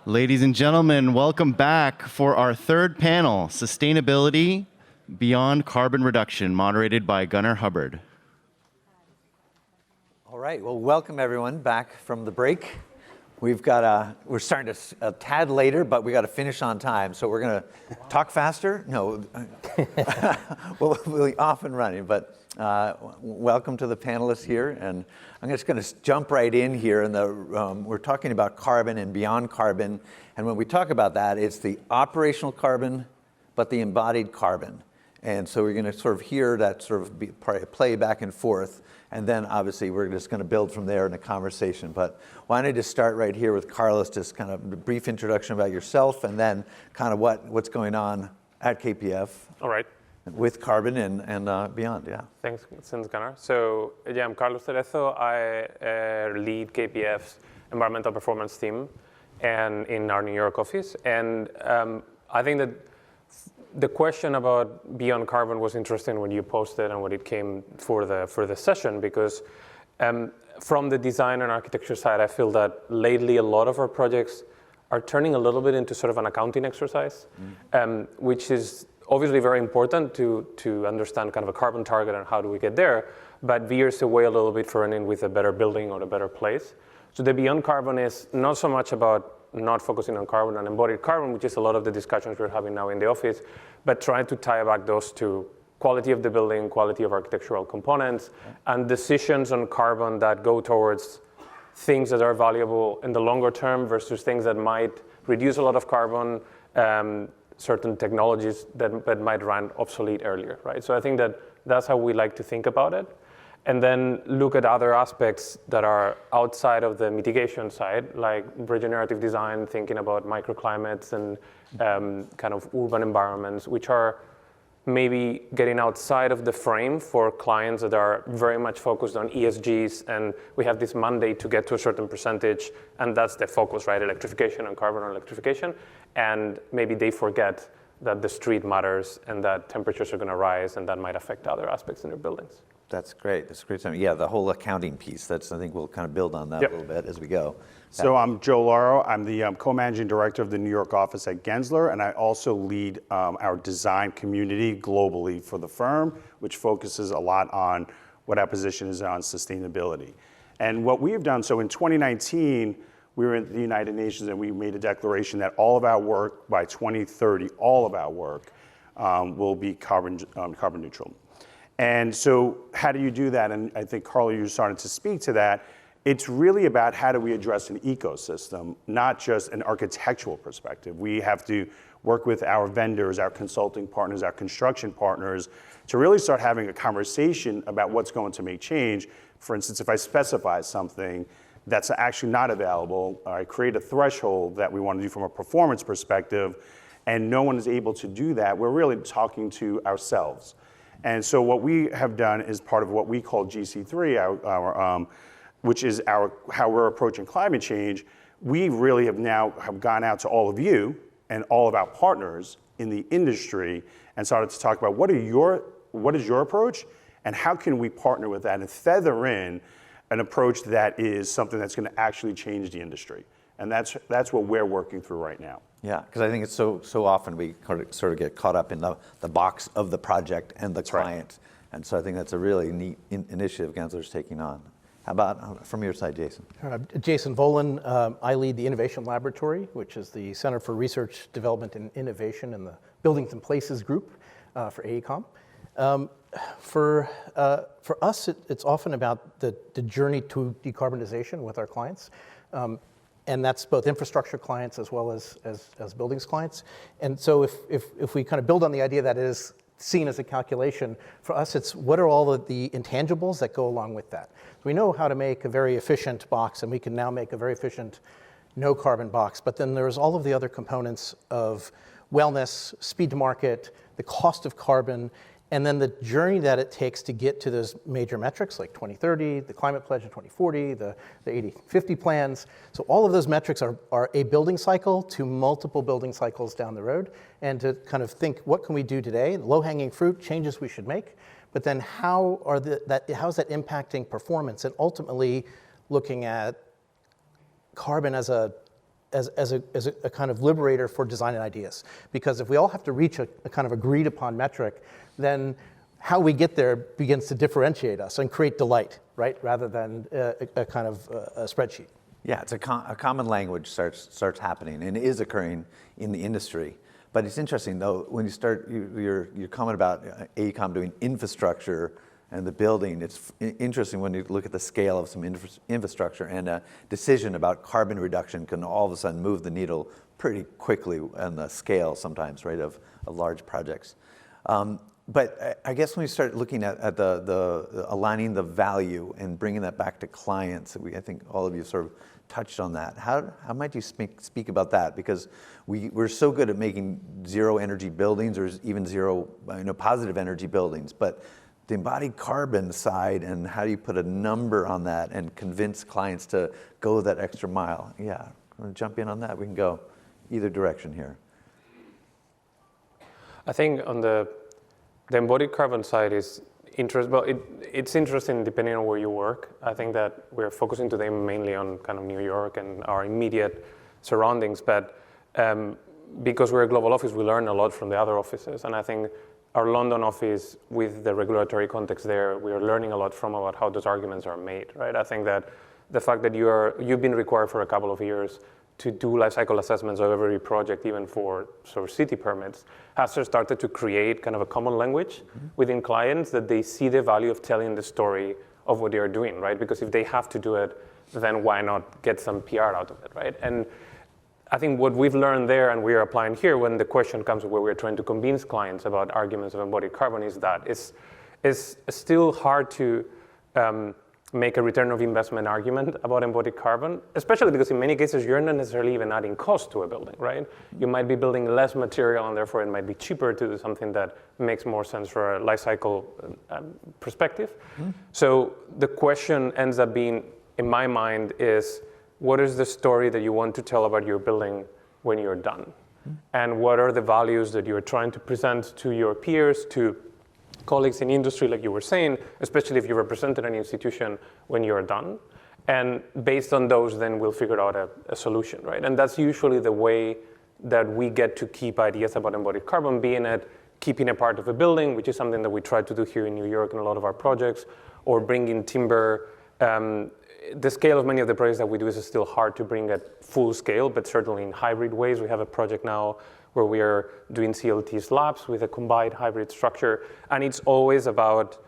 Ladies and gentlemen, welcome back for our third panel, Sustainability Beyond Carbon Reduction, moderated by Gunnar Hubbard. All right, well, welcome everyone back from the break. We're starting a tad later, but we got to finish on time. So we're going to talk faster. No, we'll be off and running. But welcome to the panelists here, and I'm just going to jump right in here. And we're talking about carbon and beyond carbon. And when we talk about that, it's the operational carbon, but the embodied carbon. And so we're going to sort of hear that sort of play back and forth. And then obviously we're just going to build from there in a conversation. But why don't I just start right here with Carlos, just kind of a brief introduction about yourself and then kind of what's going on at KPF. All right. With carbon and beyond, yeah. Thanks, Gunnar. So yeah, I'm Carlos Cerezo. I lead KPF's environmental performance team and in our New York office. And I think that the question about beyond carbon was interesting when you posted and when it came for the session, because from the design and architecture side, I feel that lately a lot of our projects are turning a little bit into sort of an accounting exercise, which is obviously very important to understand kind of a carbon target and how do we get there, but veers away a little bit for ending with a better building or a better place. So the beyond carbon is not so much about not focusing on carbon and embodied carbon, which is a lot of the discussions we're having now in the office, but trying to tie back those to quality of the building, quality of architectural components, and decisions on carbon that go towards things that are valuable in the longer term versus things that might reduce a lot of carbon, certain technologies that might run obsolete earlier, right? So I think that that's how we like to think about it. And then look at other aspects that are outside of the mitigation side, like regenerative design, thinking about microclimates and kind of urban environments, which are maybe getting outside of the frame for clients that are very much focused on ESGs, and we have this mandate to get to a certain percentage, and that's the focus, right? Electrification and carbon electrification, and maybe they forget that the street matters and that temperatures are going to rise, and that might affect other aspects in their buildings. That's great. That's a great time. Yeah, the whole accounting piece. I think we'll kind of build on that a little bit as we go. So I'm Joe Lauro. I'm the co-managing director of the New York office at Gensler, and I also lead our design community globally for the firm, which focuses a lot on what our position is on sustainability. And what we've done, so in 2019, we were in the United Nations and we made a declaration that all of our work by 2030, all of our work will be carbon neutral. And so how do you do that? And I think, Carlo, you started to speak to that. It's really about how do we address an ecosystem, not just an architectural perspective. We have to work with our vendors, our consulting partners, our construction partners to really start having a conversation about what's going to make change. For instance, if I specify something that's actually not available, I create a threshold that we want to do from a performance perspective, and no one is able to do that, we're really talking to ourselves. And so what we have done is part of what we call GC3, which is how we're approaching climate change. We really have gone out to all of you and all of our partners in the industry and started to talk about what is your approach and how can we partner with that and feather in an approach that is something that's going to actually change the industry. And that's what we're working through right now. Yeah, because I think it's so often we sort of get caught up in the box of the project and the client. Right. And so I think that's a really neat initiative Gensler's taking on. How about from your side, Jason? Jason Volan. I lead the Innovation Laboratory, which is the Center for Research, Development, and Innovation in the Buildings and Places group for AECOM. For us, it's often about the journey to decarbonization with our clients. And that's both infrastructure clients as well as buildings clients. And so if we kind of build on the idea that it is seen as a calculation, for us it's what are all of the intangibles that go along with that. So we know how to make a very efficient box, and we can now make a very efficient no carbon box, but then there's all of the other components of wellness, speed to market, the cost of carbon, and then the journey that it takes to get to those major metrics like 2030, the climate pledge in 2040, the 80-50 plans. So all of those metrics are a building cycle to multiple building cycles down the road, and to kind of think, what can we do today? Low-hanging fruit, changes we should make, but then how is that impacting performance, and ultimately looking at carbon as a as a kind of liberator for design and ideas. Because if we all have to reach a kind of agreed upon metric, then how we get there begins to differentiate us and create delight, right? Rather than a kind of a spreadsheet. Yeah, it's a common language starts happening and is occurring in the industry. But it's interesting though, when you start your comment about AECOM doing infrastructure and the building, it's interesting when you look at the scale of some infrastructure, and a decision about carbon reduction can all of a sudden move the needle pretty quickly on the scale sometimes, right, of large projects. But I guess when we start looking at the aligning the value and bringing that back to clients, I think all of you sort of touched on that. How might you speak about that? Because we're so good at making zero energy buildings or even zero positive energy buildings, but the embodied carbon side, and how do you put a number on that and convince clients to go that extra mile? Yeah, want to jump in on that? We can go either direction here. I think on the embodied carbon side is interesting. Well, it's interesting depending on where you work. I think that we're focusing today mainly on kind of New York and our immediate surroundings, but because we're a global office, we learn a lot from the other offices. And I think our London office, with the regulatory context there, we are learning a lot from about how those arguments are made, right? I think that the fact that you've been required for a couple of years to do life cycle assessments of every project, even for sort of city permits, has started to create kind of a common language within clients that they see the value of telling the story of what they are doing, right? Because if they have to do it, then why not get some PR out of it, right? And I think what we've learned there, and we are applying here when the question comes where we're trying to convince clients about arguments of embodied carbon, is that it's still hard to make a return of investment argument about embodied carbon, especially because in many cases you're not necessarily even adding cost to a building, right? You might be building less material, and therefore it might be cheaper to do something that makes more sense for a life cycle perspective. So the question ends up being, in my mind, is what is the story that you want to tell about your building when you're done? And what are the values that you're trying to present to your peers, to colleagues in industry, like you were saying, especially if you represented an institution when you're done? And based on those, then we'll figure out a solution, right? And that's usually the way that we get to keep ideas about embodied carbon, being at keeping a part of a building, which is something that we try to do here in New York in a lot of our projects, or bringing timber. The scale of many of the projects that we do is still hard to bring at full scale, but certainly in hybrid ways. We have a project now where we are doing CLT slabs with a combined hybrid structure, and it's always about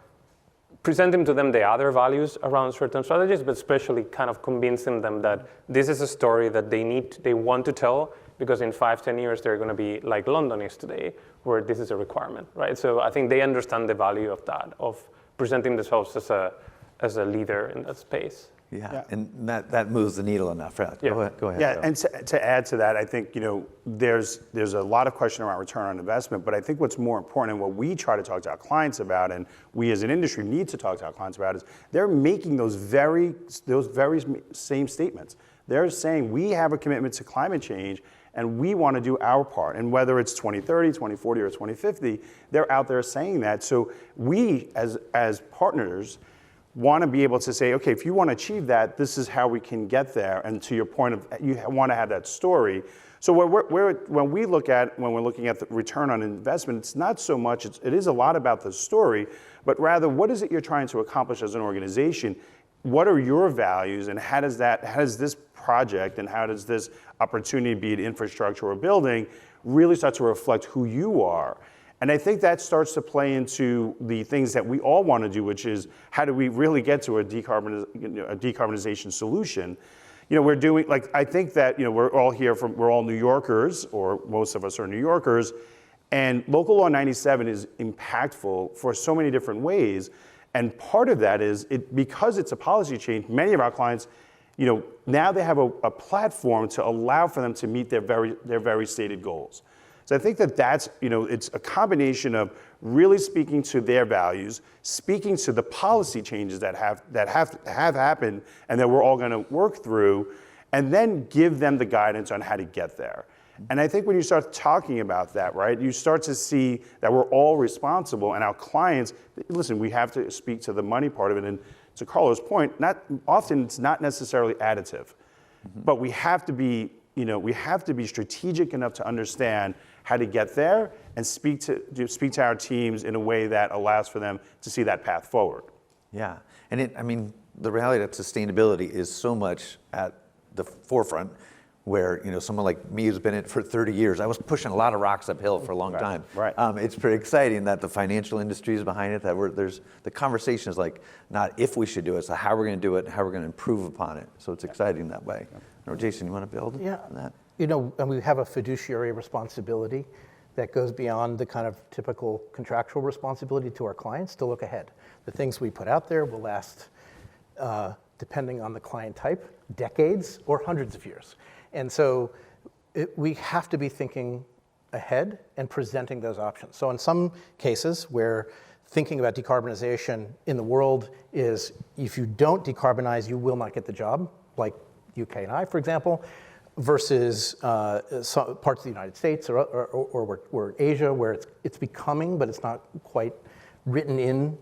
presenting to them the other values around certain strategies, but especially kind of convincing them that this is a story that they want to tell, because in 5-10 years they're going to be like London is today, where this is a requirement, right? So I think they understand the value of that, of presenting themselves as a leader in that space. Yeah, and that moves the needle enough. Go ahead. Yeah, Joe. and to add to that, I think there's a lot of question around return on investment, but I think what's more important and what we try to talk to our clients about, and we as an industry need to talk to our clients about, is they're making those very same statements. They're saying we have a commitment to climate change and we want to do our part. And whether it's 2030, 2040, or 2050, they're out there saying that. So we as partners want to be able to say, okay, if you want to achieve that, this is how we can get there. And to your point of, you want to have that story. So when we're looking at the return on investment, it's not so much, it is a lot about the story, but rather what is it you're trying to accomplish as an organization? What are your values, and how does this project and how does this opportunity, be it infrastructure or building, really start to reflect who you are? And I think that starts to play into the things that we all want to do, which is how do we really get to a decarbonization solution? We're doing, I think that, we're all New Yorkers, or most of us are New Yorkers, and Local Law 97 is impactful for so many different ways. And part of that is, because it's a policy change, many of our clients, now they have a platform to allow for them to meet their very stated goals. So I think that's, it's a combination of really speaking to their values, speaking to the policy changes that have happened and that we're all going to work through, and then give them the guidance on how to get there. And I think when you start talking about that, right, you start to see that we're all responsible, and our clients, listen, we have to speak to the money part of it. And to Carlo's point, often it's not necessarily additive, but we have to be we have to be strategic enough to understand how to get there and speak to our teams in a way that allows for them to see that path forward. Yeah, and the reality that sustainability is so much at the forefront, where someone like me who's been in it for 30 years, I was pushing a lot of rocks uphill for a long time. Right. It's pretty exciting that the financial industry is behind it. That there's the conversation is like not if we should do it, it's how we're going to do it, how we're going to improve upon it. So it's exciting that way. Or Jason, you want to build on that? And we have a fiduciary responsibility that goes beyond the kind of typical contractual responsibility to our clients to look ahead. The things we put out there will last, depending on the client type, decades or hundreds of years. And so we have to be thinking ahead and presenting those options. So in some cases where thinking about decarbonization in the world is if you don't decarbonize, you will not get the job, like UK and I, for example, versus some parts of the United States or Asia where it's becoming, but it's not quite written in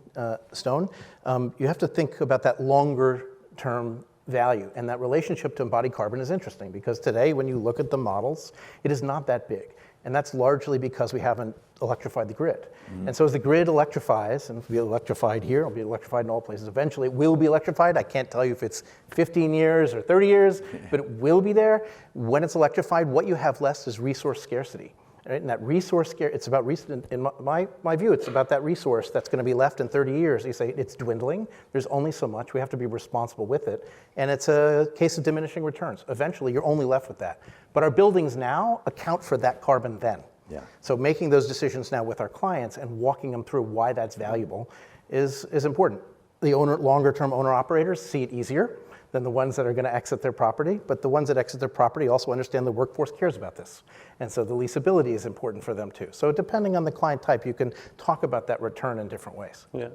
stone. You have to think about that longer term value, and that relationship to embodied carbon is interesting because today when you look at the models, it is not that big. And that's largely because we haven't electrified the grid. And so as the grid electrifies, and it'll be electrified here, it'll be electrified in all places, eventually it will be electrified. I can't tell you if it's 15 years or 30 years, but it will be there. When it's electrified, what you have less is resource scarcity. Right? And that resource, it's about, in my view, it's about that resource that's going to be left in 30 years. You say it's dwindling. There's only so much. We have to be responsible with it. And it's a case of diminishing returns. Eventually, you're only left with that. But our buildings now account for that carbon then. Yeah. So making those decisions now with our clients and walking them through why that's valuable is important. The longer-term owner-operators see it easier than the ones that are going to exit their property, but the ones that exit their property also understand the workforce cares about this. And so the leasability is important for them too. So depending on the client type, you can talk about that return in different ways. Yeah,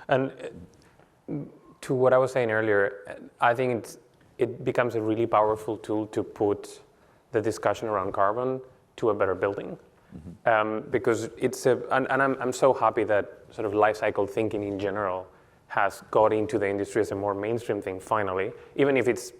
and to what I was saying earlier, I think it becomes a really powerful tool to put the discussion around carbon to a better building. Because it's I'm so happy that sort of life cycle thinking in general has got into the industry as a more mainstream thing finally, even if it's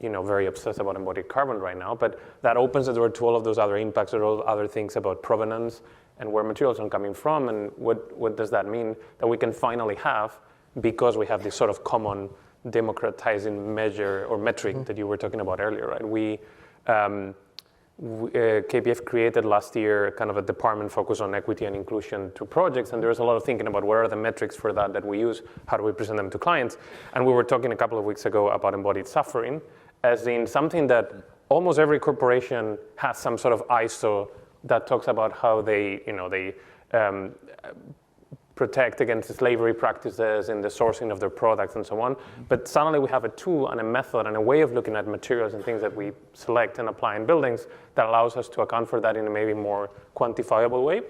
very obsessed about embodied carbon right now, but that opens the door to all of those other impacts or all other things about provenance and where materials are coming from and what does that mean that we can finally have because we have this sort of common democratizing measure or metric that you were talking about earlier, right? KPF created last year kind of a department focused on equity and inclusion to projects, and there was a lot of thinking about what are the metrics for that we use, how do we present them to clients, and we were talking a couple of weeks ago about embodied suffering as in something that almost every corporation has some sort of ISO that talks about how they protect against slavery practices in the sourcing of their products and so on. But suddenly we have a tool and a method and a way of looking at materials and things that we select and apply in buildings that allows us to account for that in a maybe more quantifiable way.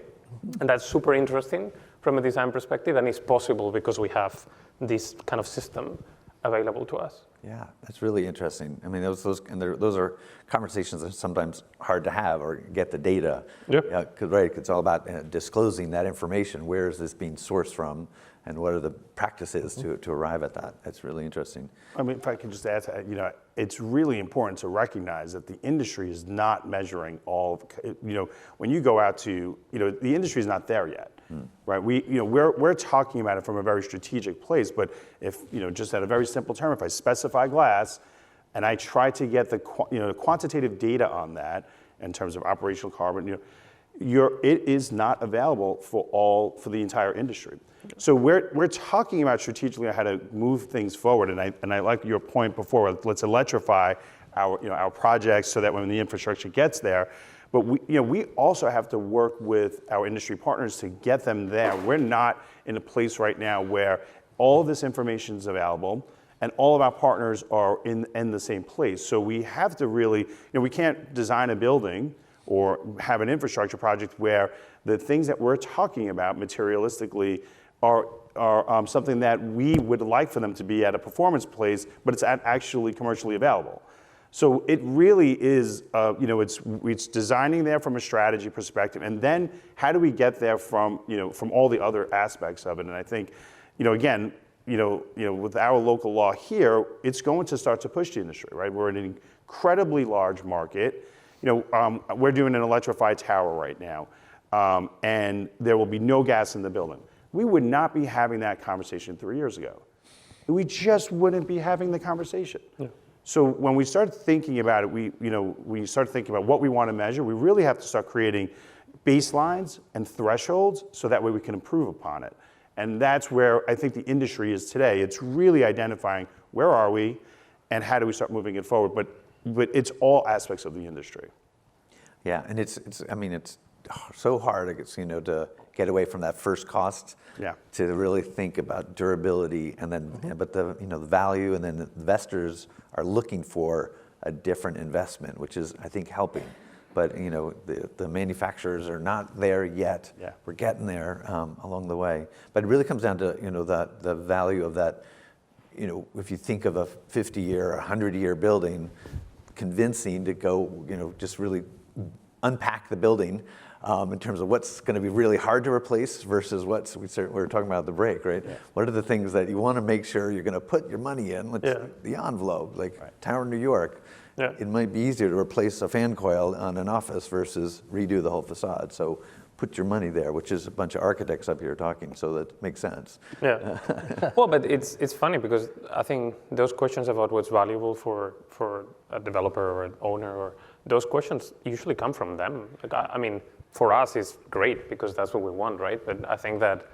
And that's super interesting from a design perspective, and it's possible because we have this kind of system available to us. Yeah, that's really interesting. I mean, those are conversations that are sometimes hard to have or get the data. Yep. Yeah, right, it's all about disclosing that information. Where is this being sourced from, and what are the practices to arrive at that? That's really interesting. I mean, if I can just add to that, it's really important to recognize that the industry is not measuring all of, when you go out to, the industry is not there yet. Right, we're talking about it from a very strategic place, but if just at a very simple term, if I specify glass, and I try to get the quantitative data on that in terms of operational carbon, it is not available for the entire industry. So we're talking about strategically how to move things forward, and I like your point before. Let's electrify our projects so that when the infrastructure gets there. But we also have to work with our industry partners to get them there. We're not in a place right now where all of this information is available and all of our partners are in the same place. So we have to really, we can't design a building or have an infrastructure project where the things that we're talking about materialistically are something that we would like for them to be at a performance place, but it's actually commercially available. So it really is, it's designing there from a strategy perspective, and then how do we get there from all the other aspects of it? And I think, again, with our local law here, it's going to start to push the industry, right? We're in an incredibly large market. We're doing an electrified tower right now, and there will be no gas in the building. We would not be having that conversation 3 years ago. We just wouldn't be having the conversation. Yeah. So when we start thinking about it, we start thinking about what we want to measure. We really have to start creating baselines and thresholds so that way we can improve upon it. And that's where I think the industry is today. It's really identifying where are we and how do we start moving it forward. But it's all aspects of the industry. Yeah, and it's so hard, I guess, to get away from that first cost, to really think about durability, and then, but the value, and then the investors are looking for a different investment, which is, I think, helping. But the manufacturers are not there yet. Yeah. We're getting there along the way. But it really comes down to the value of that. If you think of a 50-year, 100-year building, convincing to go, just really unpack the building in terms of what's going to be really hard to replace versus we were talking about at the break, right? Yeah. What are the things that you want to make sure you're going to put your money in? The envelope, like Tower New York. Yeah. It might be easier to replace a fan coil on an office versus redo the whole facade. So put your money there, which is a bunch of architects up here talking, so that makes sense. Yeah. Well, but it's funny because I think those questions about what's valuable for a developer or an owner, or those questions usually come from them. Like, I mean, for us, it's great because that's what we want, right? But I think that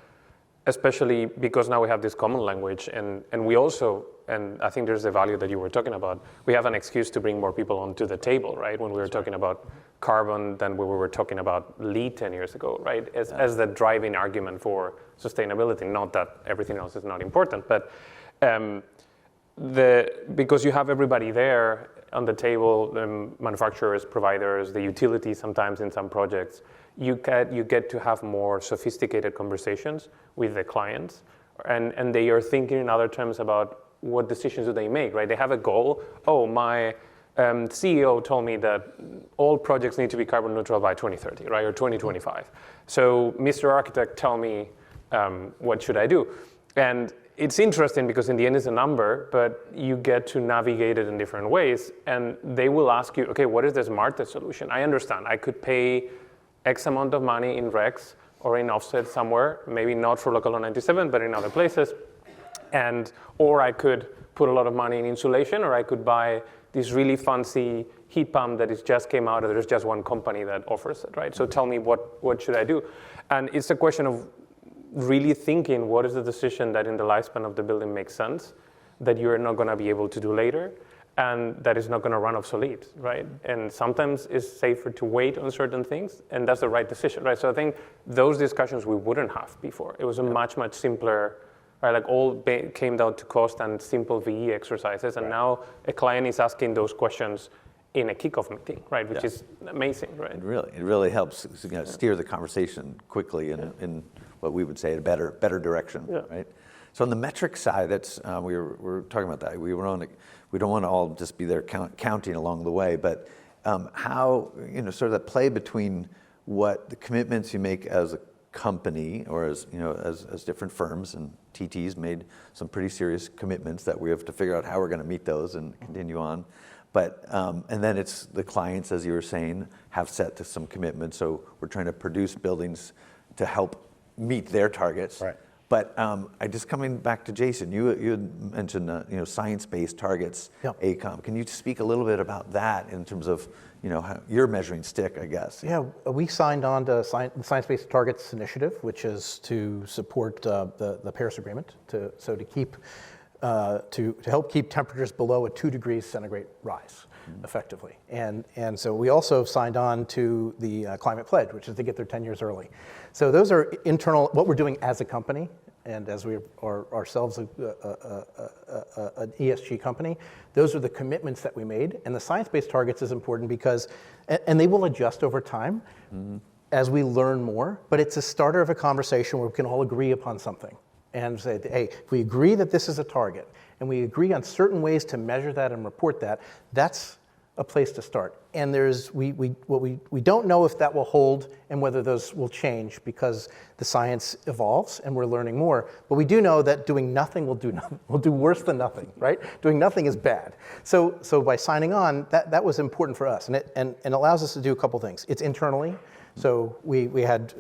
especially because now we have this common language, and we also, and I think there's the value that you were talking about, we have an excuse to bring more people onto the table, right? When we were talking about carbon than we were talking about LEED 10 years ago, right? As the driving argument for sustainability, not that everything else is not important, but because you have everybody there on the table, the manufacturers, providers, the utilities sometimes in some projects, you get to have more sophisticated conversations with the clients, and they are thinking in other terms about what decisions do they make, right? They have a goal. Oh, my CEO told me that all projects need to be carbon neutral by 2030, right, or 2025. So, Mr. Architect, tell me what should I do? And it's interesting because in the end it's a number, but you get to navigate it in different ways, and they will ask you, okay, what is the smartest solution? I understand. I could pay X amount of money in RECs or in offset somewhere, maybe not for Local Law 97, but in other places. Or I could put a lot of money in insulation, or I could buy this really fancy heat pump that just came out, and there's just one company that offers it, right? So tell me what should I do? And it's a question of really thinking what is the decision that in the lifespan of the building makes sense, that you're not going to be able to do later, and that is not going to run obsolete, right? And sometimes it's safer to wait on certain things, and that's the right decision, right? So I think those discussions we wouldn't have before. It was a much, much simpler, right? Like all came down to cost and simple VE exercises, and now a client is asking those questions in a kickoff meeting, right? Which is amazing, right? It really helps steer the conversation quickly in what we would say a better direction, right? So on the metric side, that's we were talking about that. We don't want to all just be there counting along the way, but how sort of that play between what the commitments you make as a company or as different firms, and TT's made some pretty serious commitments that we have to figure out how we're going to meet those and continue on. But and then it's the clients, as you were saying, have set to some commitments. So we're trying to produce buildings to help meet their targets. Right. But I just coming back to Jason, you had mentioned science-based targets, AECOM. Can you speak a little bit about that in terms of how your measuring stick, I guess? Yeah, we signed on to the Science-Based Targets Initiative, which is to support the Paris Agreement, to help keep temperatures below a 2 degrees centigrade rise, effectively. And so we also signed on to the Climate Pledge, which is to get there 10 years early. So those are internal, what we're doing as a company, and as we are ourselves an ESG company, those are the commitments that we made. And the science-based targets is important because, and they will adjust over time as we learn more, but it's a starter of a conversation where we can all agree upon something. And say, hey, if we agree that this is a target, and we agree on certain ways to measure that and report that, that's a place to start. And we don't know if that will hold and whether those will change because the science evolves and we're learning more. But we do know that doing nothing will do worse than nothing, right? Doing nothing is bad. So by signing on, that was important for us, and it allows us to do a couple things. It's internally. So we had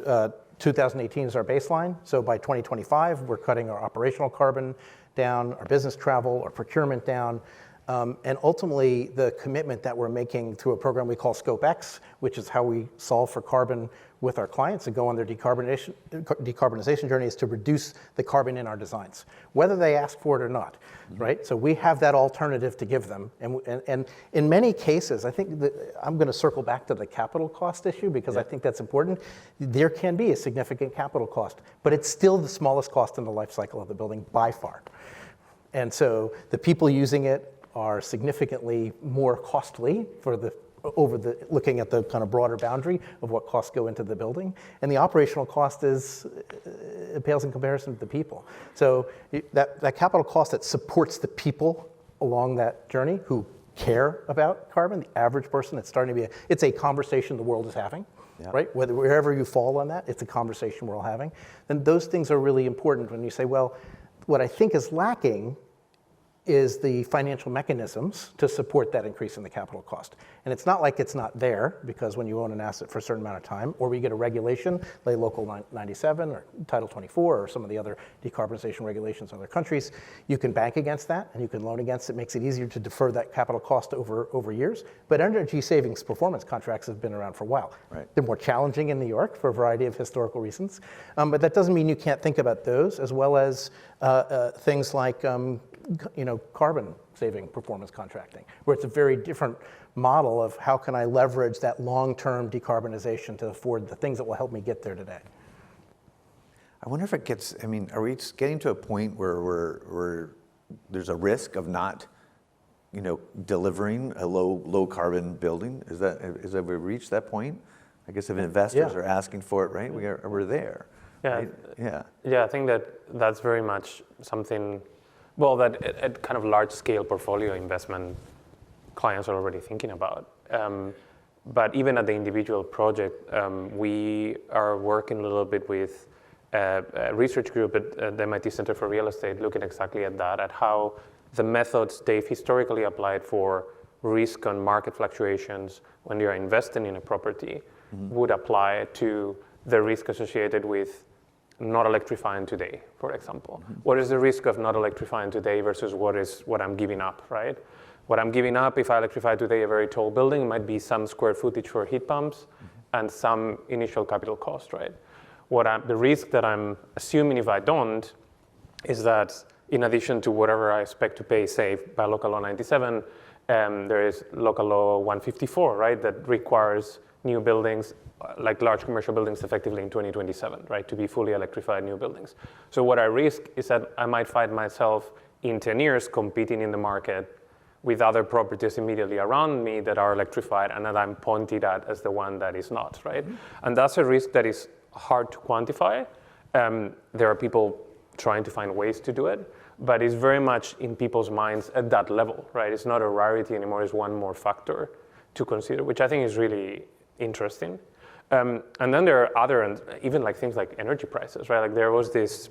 2018 is our baseline. So by 2025, we're cutting our operational carbon down, our business travel, our procurement down. And ultimately, the commitment that we're making through a program we call Scope X, which is how we solve for carbon with our clients and go on their decarbonization journey, is to reduce the carbon in our designs, whether they ask for it or not, right? So we have that alternative to give them. And in many cases, I think that I'm going to circle back to the capital cost issue because I think that's important. There can be a significant capital cost, but it's still the smallest cost in the life cycle of the building by far. And so the people using it are significantly more costly looking at the kind of broader boundary of what costs go into the building. And the operational cost it pales in comparison to the people. So that capital cost that supports the people along that journey who care about carbon, the average person, it's a conversation the world is having, right? Wherever you fall on that, it's a conversation we're all having. And those things are really important when you say, well, what I think is lacking is the financial mechanisms to support that increase in the capital cost. And it's not like it's not there, because when you own an asset for a certain amount of time, or we get a regulation, like Local 97 or Title 24 or some of the other decarbonization regulations in other countries, you can bank against that and you can loan against it. It makes it easier to defer that capital cost over years. But energy savings performance contracts have been around for a while. Right. They're more challenging in New York for a variety of historical reasons. But that doesn't mean you can't think about those, as well as things like carbon saving performance contracting, where it's a very different model of how can I leverage that long-term decarbonization to afford the things that will help me get there today. I wonder if it gets, are we getting to a point where there's a risk of not, delivering a low carbon building? Have we reached that point? I guess if investors are asking for it, right? We're there. Yeah. Right? Yeah. Yeah, I think that's very much something, that at kind of large scale portfolio investment clients are already thinking about. But even at the individual project, we are working a little bit with a research group at the MIT Center for Real Estate, looking exactly at that, at how the methods they've historically applied for risk on market fluctuations when you're investing in a property would apply to the risk associated with not electrifying today, for example. What is the risk of not electrifying today versus what I'm giving up, right? What I'm giving up if I electrify today a very tall building might be some square footage for heat pumps and some initial capital cost, right? The risk that I'm assuming if I don't is that in addition to whatever I expect to pay, say, by Local Law 97, there is Local Law 154, right, that requires new buildings, like large commercial buildings, effectively in 2027, right, to be fully electrified new buildings. So what I risk is that I might find myself in 10 years competing in the market with other properties immediately around me that are electrified and that I'm pointed at as the one that is not, right? And that's a risk that is hard to quantify. There are people trying to find ways to do it, but it's very much in people's minds at that level, right? It's not a rarity anymore, it's one more factor to consider, which I think is really interesting. And then there are other, and even like things like energy prices, right? Like there was this,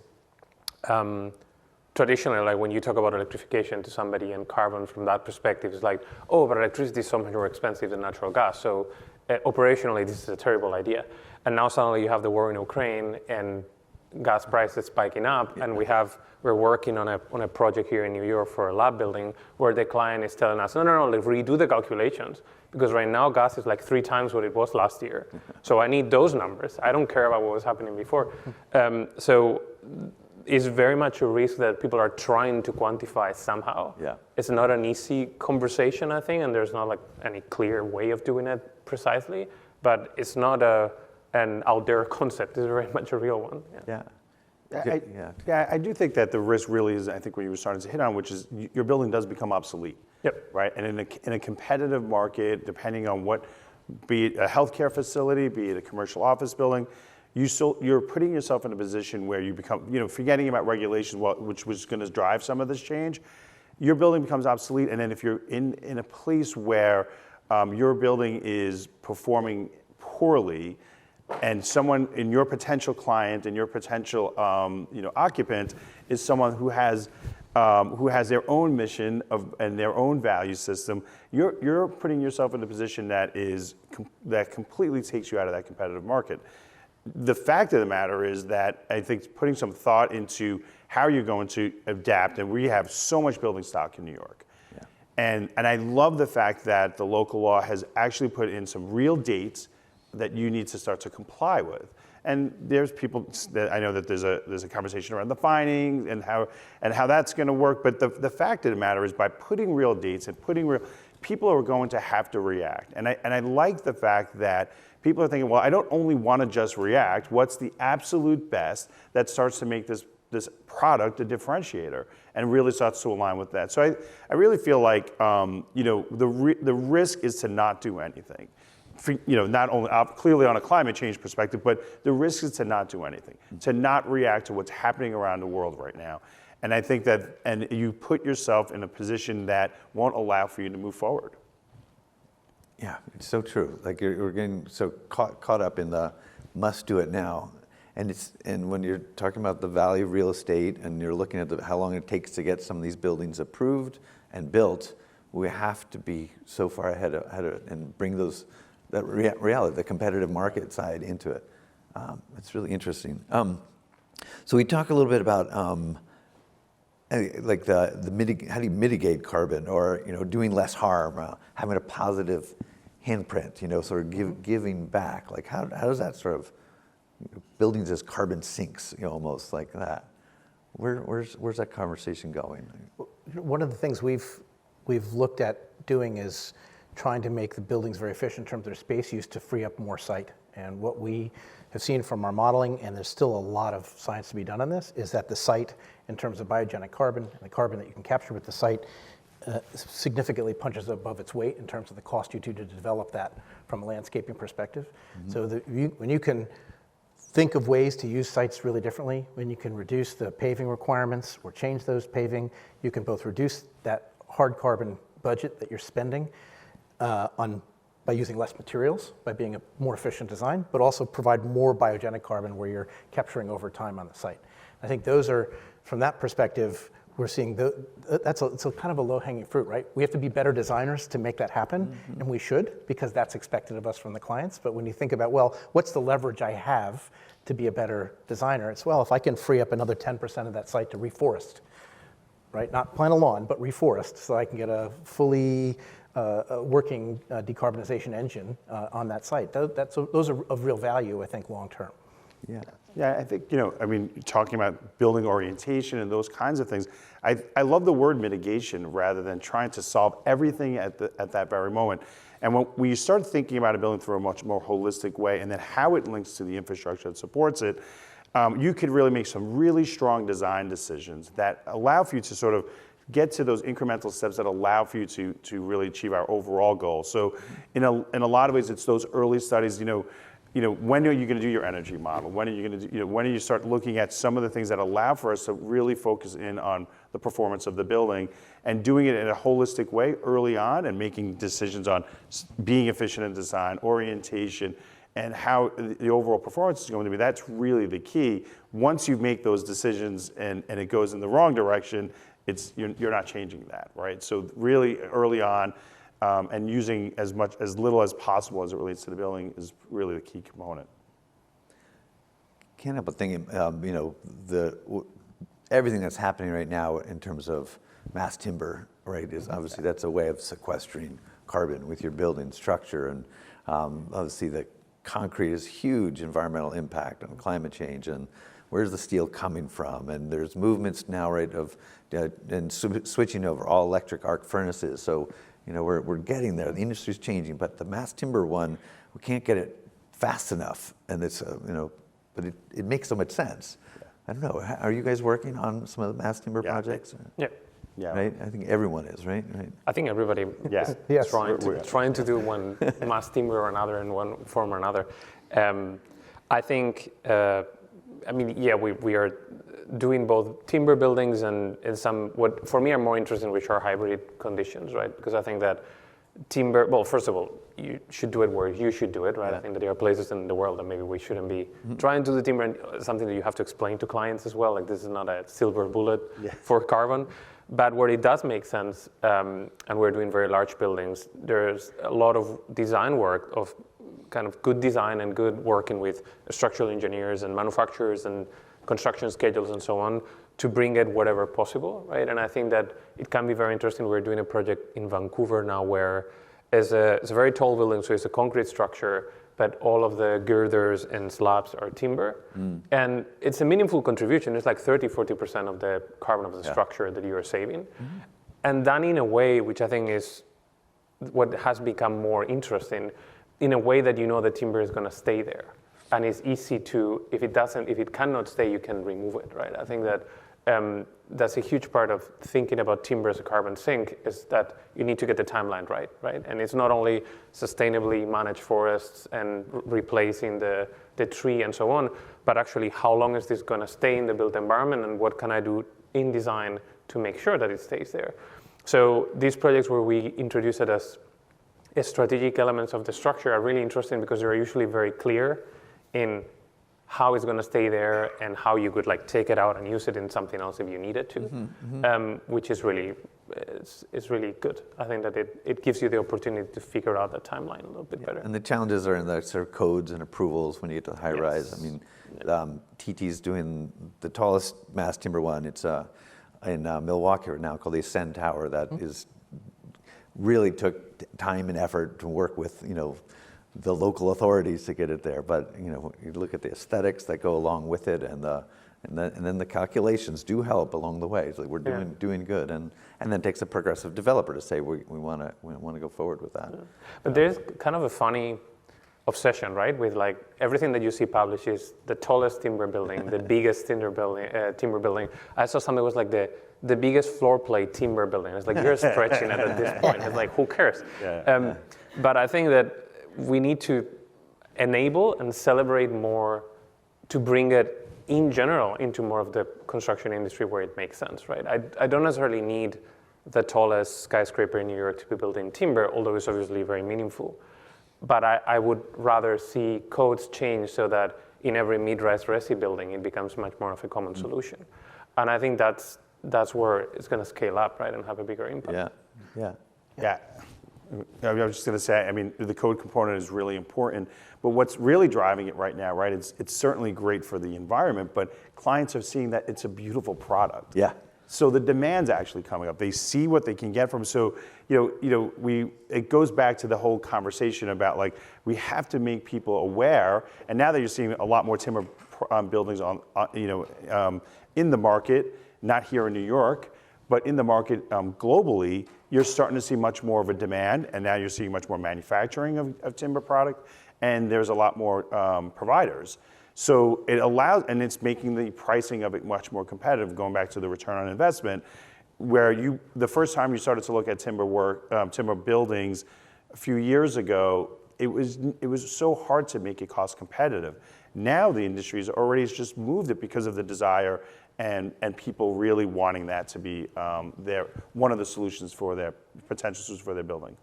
traditionally, like when you talk about electrification to somebody and carbon from that perspective, it's like, oh, but electricity is so much more expensive than natural gas. So operationally, this is a terrible idea. And now suddenly you have the war in Ukraine and gas prices spiking up, and we're working on a project here in New York for a lab building where the client is telling us, no, let's redo the calculations, because right now gas is like 3 times what it was last year. So I need those numbers. I don't care about what was happening before. So it's very much a risk that people are trying to quantify somehow. Yeah. It's not an easy conversation, I think, and there's not like any clear way of doing it precisely, but it's not an out there concept. It's very much a real one. Yeah. I do think that the risk really is, I think what you were starting to hit on, which is your building does become obsolete. Yep. Right? And in a competitive market, depending on what, be it a healthcare facility, be it a commercial office building, you're putting yourself in a position where you become, forgetting about regulations, which was going to drive some of this change, your building becomes obsolete. And then if you're in a place where your building is performing poorly, and someone in your potential client and your potential occupant is someone who has their own mission and their own value system, you're putting yourself in a position that completely takes you out of that competitive market. The fact of the matter is that I think putting some thought into how you're going to adapt, and we have so much building stock in New York. And I love the fact that the local law has actually put in some real dates that you need to start to comply with. And there's people that I know that there's a conversation around the fining and how that's going to work. But the fact of the matter is, by putting real dates and people are going to have to react. And I like the fact that people are thinking, well, I don't only want to just react. What's the absolute best that starts to make this product a differentiator and really starts to align with that? So I really feel like the risk is to not do anything. Not only clearly on a climate change perspective, but the risk is to not do anything, to not react to what's happening around the world right now. And I think that, and you put yourself in a position that won't allow for you to move forward. Yeah, it's so true. Like we're getting so caught up in the must do it now. And when you're talking about the value of real estate and you're looking at how long it takes to get some of these buildings approved and built, we have to be so far ahead of and bring that reality, the competitive market side into it. It's really interesting. So we talk a little bit about like how do you mitigate carbon, or doing less harm, having a positive handprint, sort of giving back. Like how does that sort of buildings as carbon sinks, almost like that? Where's that conversation going? One of the things we've looked at doing is trying to make the buildings very efficient in terms of their space use to free up more site. And what we have seen from our modeling, and there's still a lot of science to be done on this, is that the site, in terms of biogenic carbon and the carbon that you can capture with the site, significantly punches above its weight in terms of the cost you to develop that from a landscaping perspective. Mm-hmm. So when you can think of ways to use sites really differently, when you can reduce the paving requirements or change those paving, you can both reduce that hard carbon budget that you're spending by using less materials, by being a more efficient design, but also provide more biogenic carbon where you're capturing over time on the site. I think those are, from that perspective, we're seeing it's a kind of a low-hanging fruit, right? We have to be better designers to make that happen, mm-hmm. and we should, because that's expected of us from the clients. But when you think about, well, what's the leverage I have to be a better designer? It's, well, if I can free up another 10% of that site to reforest, right? Not plant a lawn, but reforest, so I can get a fully working decarbonization engine on that site. Those are of real value, I think, long term. Yeah. Yeah, I think, talking about building orientation and those kinds of things, I love the word mitigation rather than trying to solve everything at that very moment. And when you start thinking about a building through a much more holistic way, and then how it links to the infrastructure that supports it, you could really make some really strong design decisions that allow for you to sort of get to those incremental steps that allow for you to really achieve our overall goal. So in a lot of ways, it's those early studies, when are you going to do your energy model? When are you going to do, when do you start looking at some of the things that allow for us to really focus in on the performance of the building, and doing it in a holistic way early on, and making decisions on being efficient in design, orientation, and how the overall performance is going to be. That's really the key. Once you make those decisions and it goes in the wrong direction, you're not changing that, right? So really early on, and using as little as possible as it relates to the building is really the key component. Can't help but thinking, everything that's happening right now in terms of mass timber, right, is obviously that's a way of sequestering carbon with your building structure, and obviously the concrete is huge environmental impact on climate change, and where's the steel coming from? And there's movements now, right, of switching over all electric arc furnaces. So, we're getting there. The industry's changing, but the mass timber one, we can't get it fast enough, and it's but it makes so much sense. Yeah. I don't know. Are you guys working on some of the mass timber projects? Yeah. Yeah. Right. I think everyone is, right? I think everybody is yes. trying to do one mass timber or another in one form or another. I think. We are doing both timber buildings and some what for me are more interesting, which are hybrid conditions, right? Because I think that timber, well, first of all, you should do it where you should do it, right? I think that there are places in the world that maybe we shouldn't be trying to do timber, and something that you have to explain to clients as well. Like, this is not a silver bullet for carbon. But where it does make sense, and we're doing very large buildings, there's a lot of design work of kind of good design and good working with structural engineers and manufacturers and construction schedules and so on to bring it wherever possible, right? And I think that it can be very interesting. We're doing a project in Vancouver now where it's a very tall building, so it's a concrete structure, but all of the girders and slabs are timber. And it's a meaningful contribution. It's like 30-40% of the carbon of the structure that you are saving. And done in a way which I think is what has become more interesting, in a way that you know the timber is going to stay there. And it's easy to, if it cannot stay, you can remove it, right? I think that that's a huge part of thinking about timber as a carbon sink, is that you need to get the timeline right? And it's not only sustainably managed forests and replacing the tree and so on, but actually how long is this going to stay in the built environment, and what can I do in design to make sure that it stays there? So these projects where we introduce it as strategic elements of the structure are really interesting because they're usually very clear in how it's going to stay there and how you could like take it out and use it in something else if you needed to, which is really, it's really good. I think that it gives you the opportunity to figure out the timeline a little bit better. And the challenges are in the sort of codes and approvals when you get to high rise. I mean, TT's doing the tallest mass timber one. It's in Milwaukee right now, called the Ascend Tower, that is really took time and effort to work with, the local authorities to get it there. But you look at the aesthetics that go along with it, and then the calculations do help along the way. It's like we're doing good, and then it takes a progressive developer to say we want to go forward with that. But there's kind of a funny obsession, right, with like everything that you see published is the tallest timber building, the biggest timber building. I saw something that was like the biggest floor plate timber building. It's like you're stretching it at this point. It's like, who cares? But I think that we need to enable and celebrate more to bring it in general into more of the construction industry where it makes sense, right? I don't necessarily need the tallest skyscraper in New York to be built in timber, although it's obviously very meaningful. But I would rather see codes change so that in every mid-rise resi building, it becomes much more of a common solution. And I think that's where it's going to scale up, right, and have a bigger impact. Yeah. I was just going to say, I mean, the code component is really important, but what's really driving it right now, right, it's certainly great for the environment, but clients are seeing that it's a beautiful product. Yeah. So the demand's actually coming up. They see what they can get from. So, it goes back to the whole conversation about like, we have to make people aware. And now that you're seeing a lot more timber buildings in the market, not here in New York, but in the market globally, you're starting to see much more of a demand, and now you're seeing much more manufacturing of timber product, and there's a lot more providers. So it allows, and it's making the pricing of it much more competitive, going back to the return on investment, where the first time you started to look at timber buildings a few years ago, it was so hard to make it cost competitive. Now the industry has already just moved it because of the desire and people really wanting that to be one of the solutions for their potential solutions for their building.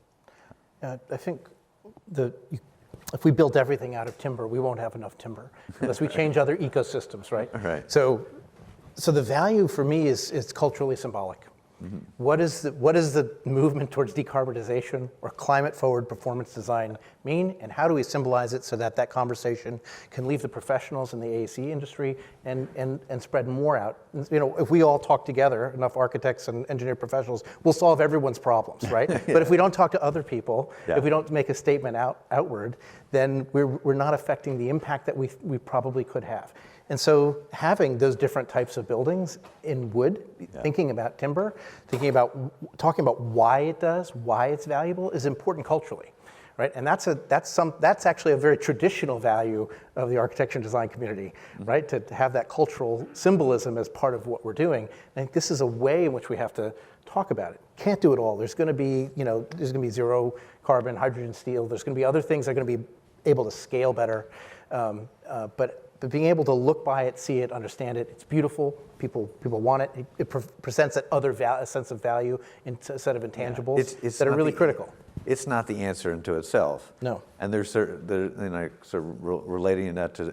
I think if we built everything out of timber, we won't have enough timber unless we change other ecosystems, right? Right. So the value for me is culturally symbolic. What is the movement towards decarbonization or climate-forward performance design mean, and how do we symbolize it so that conversation can leave the professionals in the AEC industry and spread more out? If we all talk together, enough architects and engineer professionals, we'll solve everyone's problems, right? But if we don't talk to other people, if we don't make a statement outward, then we're not affecting the impact that we probably could have. And so having those different types of buildings in wood, thinking about timber, talking about why it does, why it's valuable, is important culturally, right? And that's actually a very traditional value of the architecture and design community, right? To have that cultural symbolism as part of what we're doing. I think this is a way in which we have to talk about it. Can't do it all. There's going to be zero carbon, hydrogen, steel. There's going to be other things that are going to be able to scale better, but being able to look by it, see it, understand it, it's beautiful. People want it. It presents a sense of value in a set of intangibles that are really critical. it's not the answer into itself. No. And there's and I sort of relating that to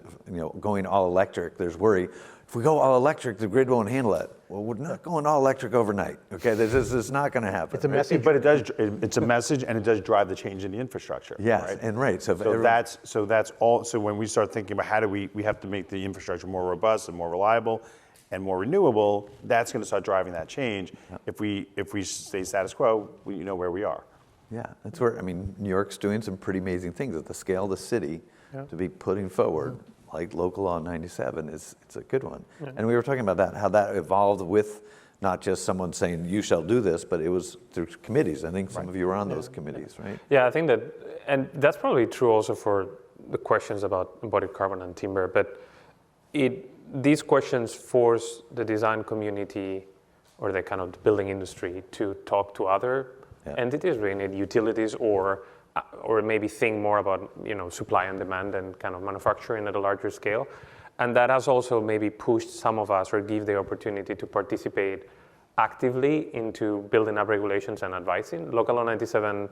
going all electric. There's worry. If we go all electric, the grid won't handle it. Well, we're not going all electric overnight. Okay, this is not going to happen. It's a message. But it's a message, and it does drive the change in the infrastructure. Yes, right? and right. So, that's all. So when we start thinking about how do we have to make the infrastructure more robust and more reliable and more renewable, that's going to start driving that change. If we stay status quo, we know where we are. yeah, that's where New York's doing some pretty amazing things at the scale of the city to be putting forward. Like Local Law 97 it's a good one. Yeah. And we were talking about that, how that evolved with not just someone saying, you shall do this, but it was through committees. I think some of you were on those committees, right? Yeah, I think that, and that's probably true also for the questions about embodied carbon and timber, but these questions force the design community or the kind of the building industry to talk to other entities, really, utilities, or maybe think more about supply and demand and kind of manufacturing at a larger scale. And that has also maybe pushed some of us or give the opportunity to participate actively into building up regulations and advising. Local Law 97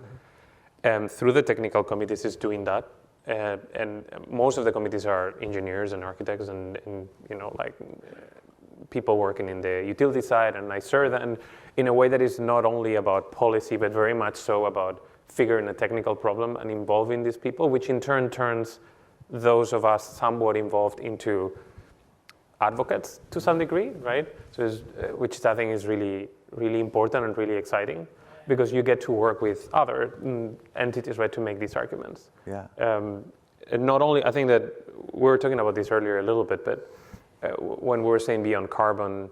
through the technical committees is doing that. And most of the committees are engineers and architects and people working in the utility side and NYSERDA, and in a way that is not only about policy, but very much so about figuring a technical problem and involving these people, which in turn turns those of us somewhat involved into advocates to some degree, right? So, which I think is really, really important and really exciting, because you get to work with other entities, right, to make these arguments. Yeah. And not only, I think that we were talking about this earlier a little bit, but when we were saying beyond carbon,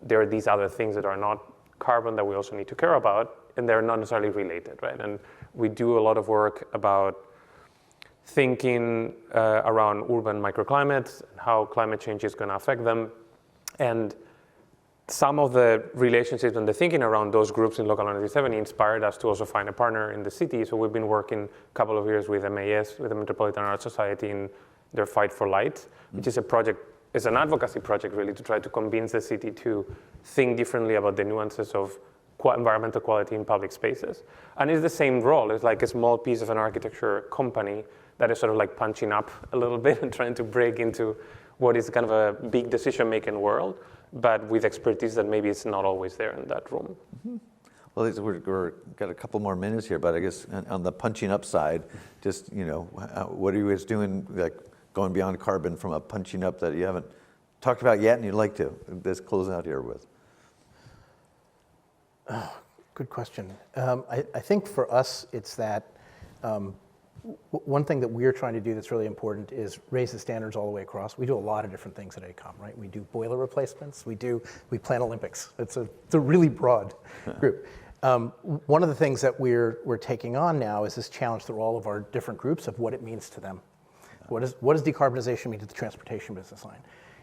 there are these other things that are not carbon that we also need to care about, and they're not necessarily related, right? And we do a lot of work about thinking around urban microclimates, how climate change is going to affect them. And some of the relationships and the thinking around those groups in Local 97 inspired us to also find a partner in the city. So we've been working a couple of years with MAS, with the Metropolitan Art Society, in their Fight for Light, which is a project, it's an advocacy project really, to try to convince the city to think differently about the nuances of environmental quality in public spaces. And it's the same role. It's like a small piece of an architecture company that is sort of like punching up a little bit and trying to break into what is kind of a big decision-making world, but with expertise that maybe is not always there in that room. Mm-hmm. Well, we're got a couple more minutes here, but I guess on the punching up side, just, what are you guys doing, like going beyond carbon from a punching up that you haven't talked about yet and you'd like to? Let's close out here with. Good question. I think for us, it's that one thing that we're trying to do that's really important is raise the standards all the way across. We do a lot of different things at AECOM, right? We do boiler replacements. We plan Olympics. It's a really broad group. One of the things that we're taking on now is this challenge through all of our different groups of what it means to them. What does decarbonization mean to the transportation business line?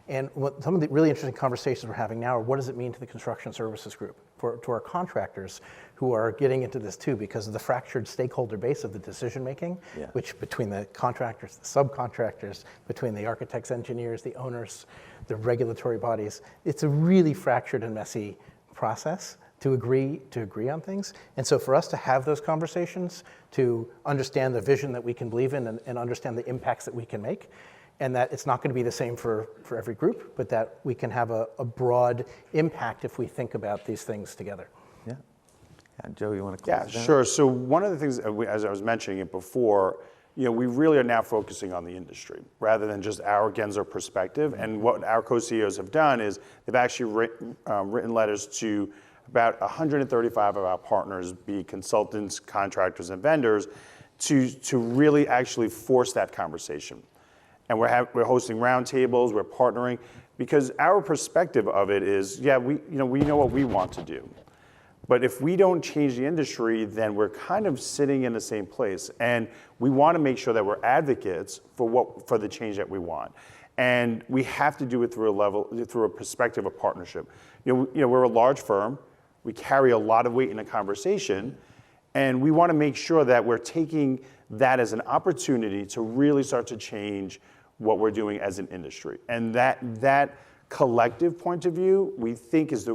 And some of the really interesting conversations we're having now are, what does it mean to the construction services group, to our contractors who are getting into this too, because of the fractured stakeholder base of the decision making, which between the contractors, the subcontractors, between the architects, engineers, the owners, the regulatory bodies. It's a really fractured and messy process to agree on things. And so for us to have those conversations, to understand the vision that we can believe in and understand the impacts that we can make, and that it's not going to be the same for every group, but that we can have a broad impact if we think about these things together. Yeah. Joe, you want to close Yeah, it down? sure. So one of the things, as I was mentioning it before, we really are now focusing on the industry rather than just our Gensler perspective. And what our co-CEOs have done is they've actually written letters to about 135 of our partners, be it consultants, contractors, and vendors, to really actually force that conversation. And we're hosting roundtables, we're partnering, because our perspective of it is, we know what we want to do. But if we don't change the industry, then we're kind of sitting in the same place. And we want to make sure that we're advocates for the change that we want. And we have to do it through a perspective of partnership. We're a large firm. We carry a lot of weight in the conversation. And we want to make sure that we're taking that as an opportunity to really start to change what we're doing as an industry. And that collective point of view, we think is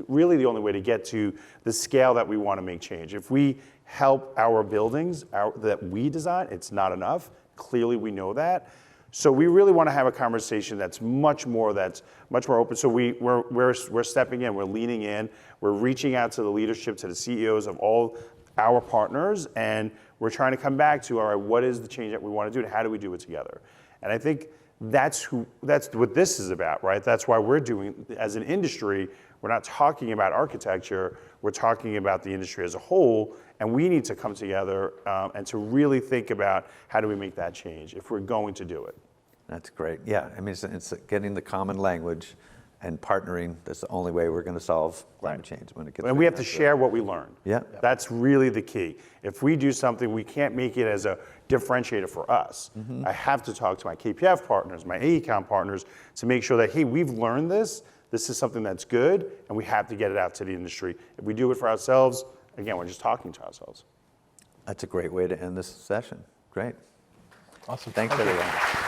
really the only way to get to the scale that we want to make change. If we help our buildings that we design, it's not enough. Clearly, we know that. So we really want to have a conversation that's much more open. So we're stepping in, we're leaning in, we're reaching out to the leadership, to the CEOs of all our partners, and we're trying to come back to, all right, what is the change that we want to do, and how do we do it together? And I think that's what this is about, right? That's why we're doing, as an industry, we're not talking about architecture, we're talking about the industry as a whole, and we need to come together and to really think about how do we make that change if we're going to do it. That's great. Yeah, I mean, it's getting the common language and partnering. That's the only way we're going to solve climate change when it gets. And we have to share what we learn. Yeah. That's really the key. If we do something, we can't make it as a differentiator for us. I have to talk to my KPF partners, my AECOM partners, to make sure that, hey, we've learned this. This is something that's good, and we have to get it out to the industry. If we do it for ourselves, again, we're just talking to ourselves. That's a great way to end this session. Great. Awesome. Thanks, everyone.